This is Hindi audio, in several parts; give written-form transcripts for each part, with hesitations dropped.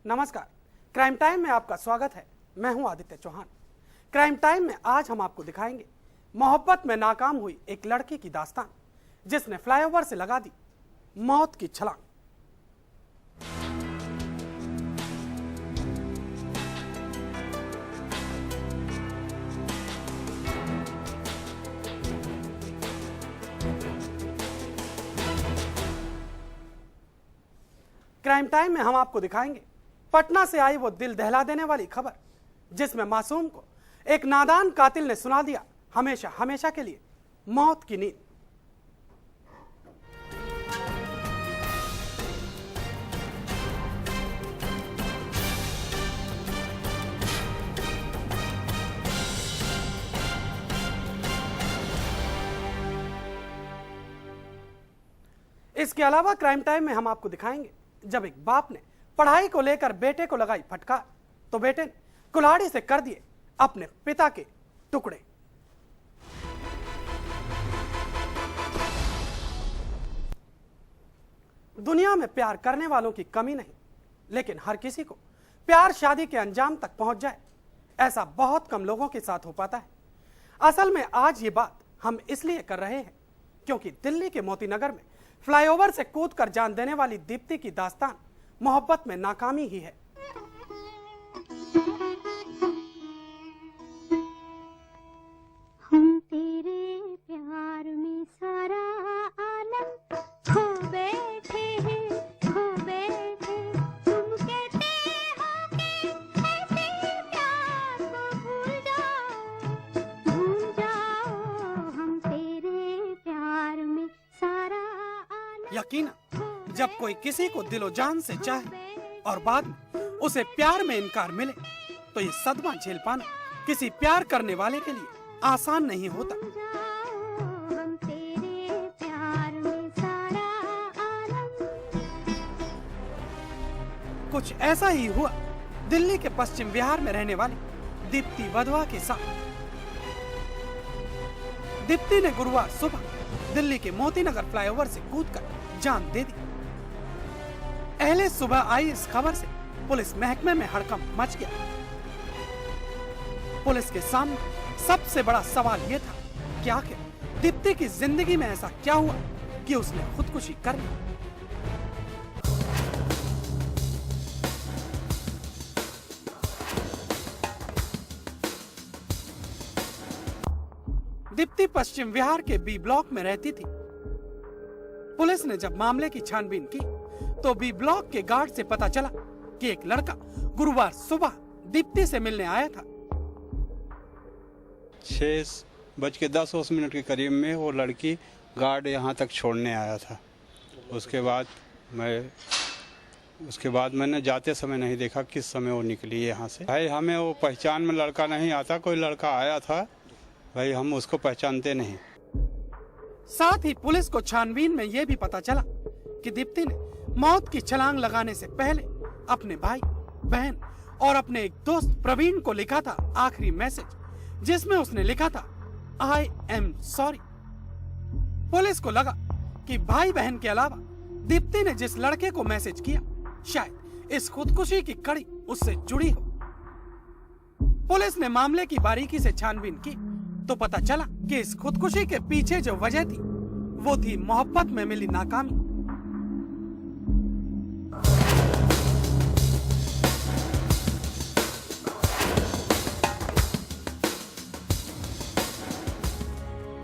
नमस्कार, क्राइम टाइम में आपका स्वागत है। मैं हूं आदित्य चौहान। क्राइम टाइम में आज हम आपको दिखाएंगे मोहब्बत में नाकाम हुई एक लड़की की दास्तान, जिसने फ्लाईओवर से लगा दी मौत की छलांग। क्राइम टाइम में हम आपको दिखाएंगे पटना से आई वो दिल दहला देने वाली खबर, जिसमें मासूम को एक नादान कातिल ने सुना दिया हमेशा हमेशा के लिए मौत की नींद। इसके अलावा क्राइम टाइम में हम आपको दिखाएंगे जब एक बाप ने पढ़ाई को लेकर बेटे को लगाई फटकार, तो बेटे ने कुल्हाड़ी से कर दिए अपने पिता के टुकड़े। दुनिया में प्यार करने वालों की कमी नहीं, लेकिन हर किसी को प्यार शादी के अंजाम तक पहुंच जाए, ऐसा बहुत कम लोगों के साथ हो पाता है। असल में आज ये बात हम इसलिए कर रहे हैं क्योंकि दिल्ली के मोती नगर में फ्लाईओवर से कूदकर जान देने वाली दीप्ति की दास्तान मोहब्बत में नाकामी ही है। हम तेरे प्यार में सारा आलम खो बैठे हैं, खो बैठे। तुम कहते हो कि ऐसे प्यार को भूल जाओ, हम तेरे प्यार में सारा आलम। यकीनन जब कोई किसी को दिलो जान से चाहे और बाद में उसे प्यार में इनकार मिले, तो ये सदमा झेल पाना किसी प्यार करने वाले के लिए आसान नहीं होता। हम तेरे प्यार में सारा आलम। कुछ ऐसा ही हुआ दिल्ली के पश्चिम विहार में रहने वाली दीप्ति वधवा के साथ। दीप्ति ने गुरुवार सुबह दिल्ली के मोती नगर फ्लाईओवर से कूदकर जान दे दी। अहले सुबह आई इस खबर से पुलिस महकमे में हड़कंप मच गया। पुलिस के सामने सबसे बड़ा सवाल यह था कि आखिर दीप्ति की जिंदगी में ऐसा क्या हुआ कि उसने खुदकुशी कर ली। दीप्ति पश्चिम विहार के बी ब्लॉक में रहती थी। पुलिस ने जब मामले की छानबीन की तो बी ब्लॉक के गार्ड से पता चला कि एक लड़का गुरुवार सुबह दीप्ति से मिलने आया था। 6:10 के करीब में वो लड़की गार्ड यहाँ तक छोड़ने आया था। उसके बाद मैंने जाते समय नहीं देखा किस समय वो निकली यहाँ से। भाई हमें वो पहचान में लड़का नहीं आता, कोई लड़का आया था भाई, हम उसको पहचानते नहीं। साथ ही पुलिस को छानबीन में यह भी पता चला कि दीप्ति ने मौत की छलांग लगाने से पहले अपने भाई, बहन और अपने एक दोस्त प्रवीण को लिखा था आखिरी मैसेज, जिसमें उसने लिखा था आई एम सॉरी। पुलिस को लगा कि भाई बहन के अलावा दीप्ति ने जिस लड़के को मैसेज किया, शायद इस खुदकुशी की कड़ी उससे जुड़ी हो। पुलिस ने मामले की बारीकी से छानबीन की तो पता चला कि इस खुदकुशी के पीछे जो वजह थी वो थी मोहब्बत में मिली नाकामी।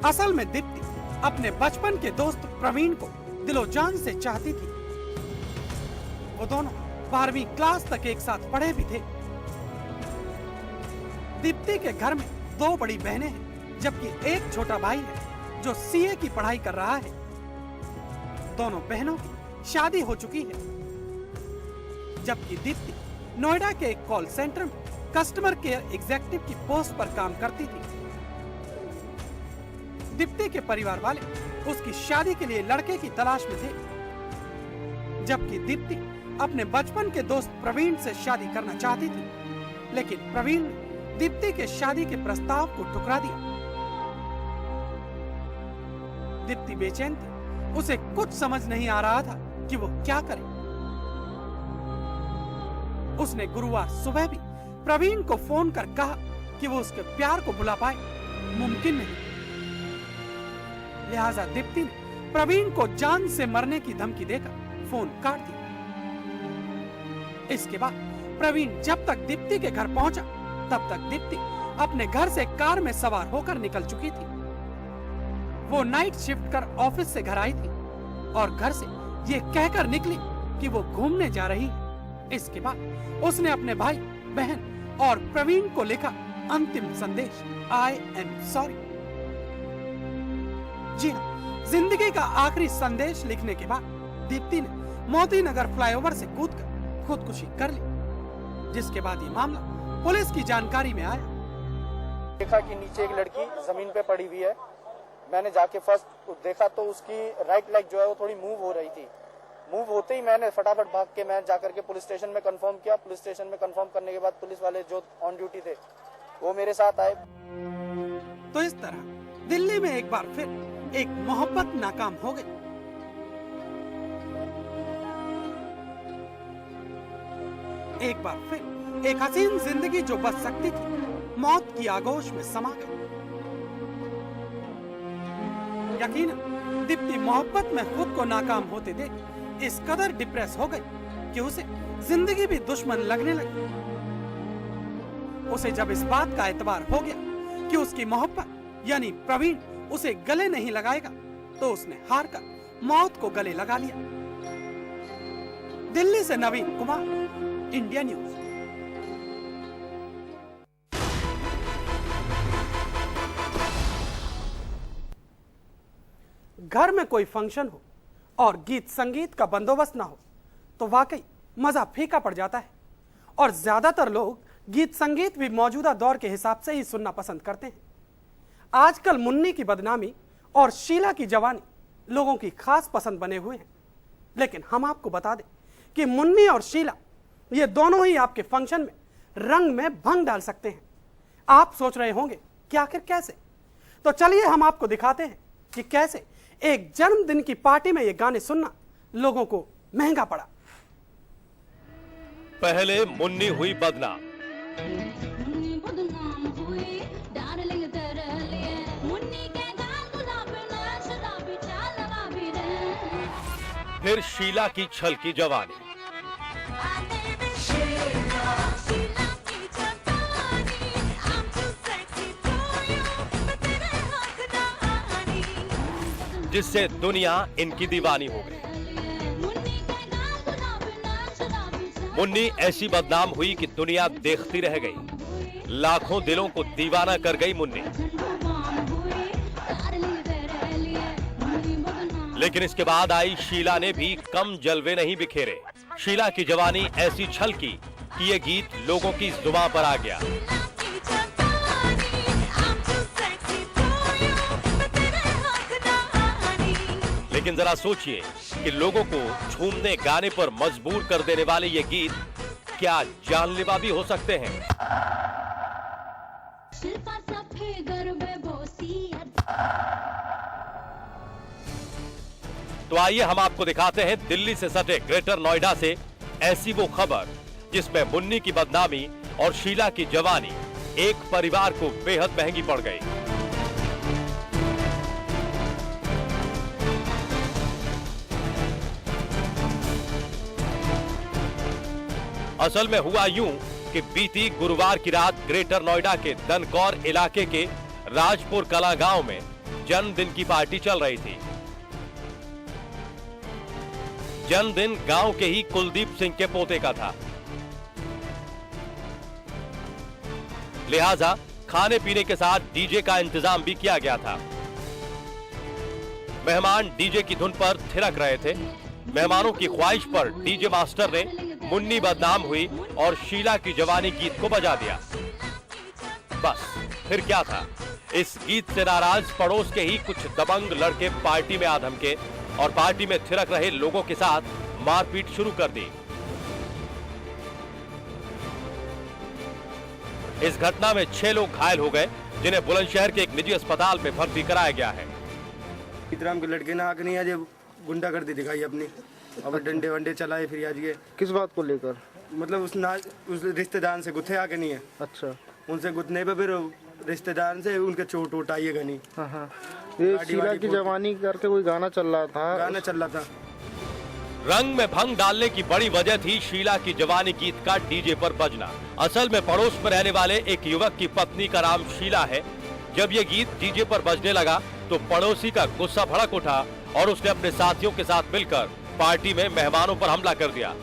असल में दीप्ति अपने बचपन के दोस्त प्रवीण को दिलो जान से चाहती थी। वो दोनों 12वीं क्लास तक एक साथ पढ़े भी थे। दीप्ति के घर में 2 बड़ी बहनें हैं, जबकि एक छोटा भाई है जो सीए की पढ़ाई कर रहा है। दोनों बहनों की शादी हो चुकी है, जबकि दीप्ति नोएडा के एक कॉल सेंटर में कस्टमर केयर एग्जीक्यूटिव की पोस्ट पर काम करती थी। दीप्ति के परिवार वाले उसकी शादी के लिए लड़के की तलाश में थे, जबकि दीप्ति अपने बचपन के दोस्त प्रवीण से शादी करना चाहती थी, लेकिन प्रवीण ने दीप्ति के शादी के प्रस्ताव को ठुकरा दिया। दीप्ति बेचैन थी, उसे कुछ समझ नहीं आ रहा था कि वो क्या करे। उसने गुरुवार सुबह भी प्रवीण को फोन कर कहा कि वो उसके प्यार को बुला पाए मुमकिन नहीं। लिहाजा दीप्ति ने प्रवीण को जान से मरने की धमकी देकर फोन काट दिया। इसके बाद प्रवीण जब तक दीप्ति के घर पहुंचा तब तक दीप्ति अपने घर से कार में सवार होकर निकल चुकी थी। वो नाइट शिफ्ट कर ऑफिस से घर आई थी और घर से ये कहकर निकली कि वो घूमने जा रही है। इसके बाद उसने अपने भाई बहन और प्रवीण को लिखा अंतिम संदेश, आई एम सॉरी। जी हाँ, जिंदगी का आखिरी संदेश लिखने के बाद दीप्ति ने मोती नगर फ्लाईओवर से कूदकर खुदकुशी कर ली, जिसके बाद ये मामला पुलिस की जानकारी में आया। देखा कि नीचे एक लड़की जमीन पे पड़ी हुई है। मैंने जाके फर्स्ट देखा तो उसकी राइट लेग जो है वो थोड़ी मूव हो रही थी। मूव होते ही मैंने फटाफट भाग के मैं जाकर के पुलिस स्टेशन में कंफर्म किया। पुलिस स्टेशन में कंफर्म करने के बाद पुलिस वाले जो ऑन ड्यूटी थे वो मेरे साथ आए। तो इस तरह दिल्ली में एक बार फिर एक मोहब्बत नाकाम हो गई। एक बार फिर एक हसीन जिंदगी जो बच सकती थी मौत की आगोश में समा गई। यकीनन दीप्ति मोहब्बत में खुद को नाकाम होते देख इस कदर डिप्रेस हो गई कि उसे जिंदगी भी दुश्मन लगने लगी। उसे जब इस बात का एतबार हो गया कि उसकी मोहब्बत यानी प्रवीण उसे गले नहीं लगाएगा तो उसने हार कर मौत को गले लगा लिया। दिल्ली से नवीन कुमार, इंडिया न्यूज। घर में कोई फंक्शन हो और गीत संगीत का बंदोबस्त ना हो तो वाकई मजा फीका पड़ जाता है और ज्यादातर लोग गीत संगीत भी मौजूदा दौर के हिसाब से ही सुनना पसंद करते हैं। आजकल मुन्नी की बदनामी और शीला की जवानी लोगों की खास पसंद बने हुए हैं, लेकिन हम आपको बता दें कि मुन्नी और शीला ये दोनों ही आपके फंक्शन में रंग में भंग डाल सकते हैं। आप सोच रहे होंगे कि आखिर कैसे, तो चलिए हम आपको दिखाते हैं कि कैसे एक जन्मदिन की पार्टी में ये गाने सुनना लोगों को महंगा पड़ा। पहले मुन्नी हुई बदनाम, फिर शीला की छल की जवानी, जिससे दुनिया इनकी दीवानी हो गई। मुन्नी ऐसी बदनाम हुई कि दुनिया देखती रह गई। लाखों दिलों को दीवाना कर गई मुन्नी। लेकिन इसके बाद आई शीला ने भी कम जलवे नहीं बिखेरे। शीला की जवानी ऐसी छल की कि ये गीत लोगों की जुबान पर आ गया। लेकिन जरा सोचिए कि लोगों को झूमने गाने पर मजबूर कर देने वाले ये गीत क्या जानलेवा भी हो सकते हैं। तो आइए हम आपको दिखाते हैं दिल्ली से सटे ग्रेटर नोएडा से ऐसी वो खबर जिसमें मुन्नी की बदनामी और शीला की जवानी एक परिवार को बेहद महंगी पड़ गई। असल में हुआ यूं कि बीती गुरुवार की रात ग्रेटर नोएडा के दनकौर इलाके के राजपुर कला गांव में जन्मदिन की पार्टी चल रही थी। जन्मदिन गांव के ही कुलदीप सिंह के पोते का था, लिहाजा खाने पीने के साथ डीजे का इंतजाम भी किया गया था। मेहमान डीजे की धुन पर थिरक रहे थे। मेहमानों की ख्वाहिश पर डीजे मास्टर ने मुन्नी बदनाम हुई और शीला की जवानी गीत को बजा दिया। बस फिर क्या था, इस गीत से नाराज पड़ोस के ही कुछ दबंग लड़के पार्टी में आ धमके और पार्टी में थिरक रहे लोगों के साथ मारपीट शुरू कर दी। इस घटना में 6 लोग घायल हो गए, जिन्हें बुलंदशहर के एक निजी अस्पताल में भर्ती कराया गया है। इतराम के लड़के ने आके गुंडागर्दी दिखाई अपनी, अब डंडे वंडे चलाए फिर आज ये किस बात को लेकर? मतलब उस रिश्तेदार से गुत्थे आके नहीं है। अच्छा। उनसे गुथने पे फिर रिश्तेदार से उनके चोट वोट आई है घनी। हाँ हाँ। ये शीला की जवानी करके कोई गाना चल रहा था। गाना चल रहा था। रंग में भंग डालने की बड़ी वजह थी शीला की जवानी गीत का डीजे पर बजना। असल में पड़ोस में रहने वाले एक युवक की पत्नी का नाम शीला है। जब ये गीत डीजे पर बजने लगा तो पड़ोसी का गुस्सा भड़क उठा और उसने अपने साथियों के साथ मिलकर पार्टी में मेहमानों पर हमला कर दिया।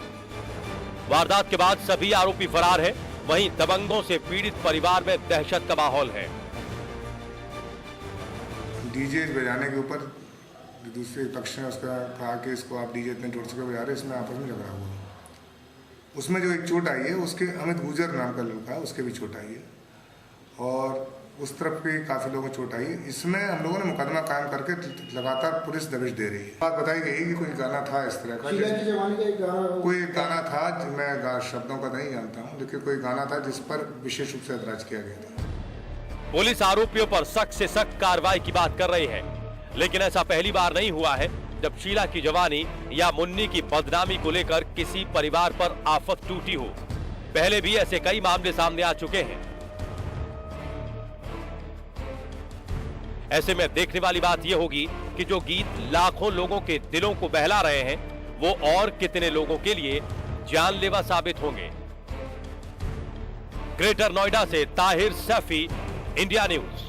वारदात के बाद सभी आरोपी फरार है। वहीं दबंगों से पीड़ित परिवार में दहशत का माहौल है। डीजे बजाने के ऊपर दूसरे पक्ष ने उसका कहा कि इसको आप डीजे इतने जोर से क्यों बजा रहे, इसमें आपस में झगड़ा हुआ। उसमें जो एक चोट आई है उसके अमित गुजर नाम का लड़का है, उसके भी चोट आई है और उस तरफ भी काफी लोगों को चोट आई है। इसमें हम लोगों ने मुकदमा कायम करके लगातार पुलिस दबिश दे रही है। बात बताई गई कि कोई गाना था इस तरह का, कोई गाना था, मैं शब्दों का नहीं जानता हूँ, लेकिन कोई गाना था जिस पर विशेष रूप से ऐतराज किया गया था। पुलिस आरोपियों पर सख्त से सख्त कार्रवाई की बात कर रही है, लेकिन ऐसा पहली बार नहीं हुआ है जब शीला की जवानी या मुन्नी की बदनामी को लेकर किसी परिवार पर आफत टूटी हो। पहले भी ऐसे कई मामले सामने आ चुके हैं। ऐसे में देखने वाली बात यह होगी कि जो गीत लाखों लोगों के दिलों को बहला रहे हैं वो और कितने लोगों के लिए जानलेवा साबित होंगे। ग्रेटर नोएडा से ताहिर सैफी, इंडिया न्यूज।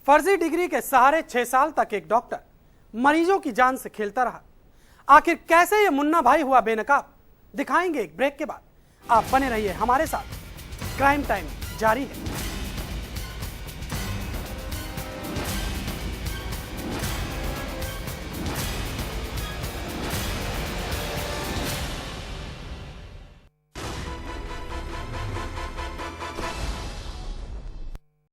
फर्जी डिग्री के सहारे 6 साल तक एक डॉक्टर मरीजों की जान से खेलता रहा। आखिर कैसे ये मुन्ना भाई हुआ बेनकाब, दिखाएंगे एक ब्रेक के बाद। आप बने रहिए हमारे साथ, क्राइम टाइम जारी है।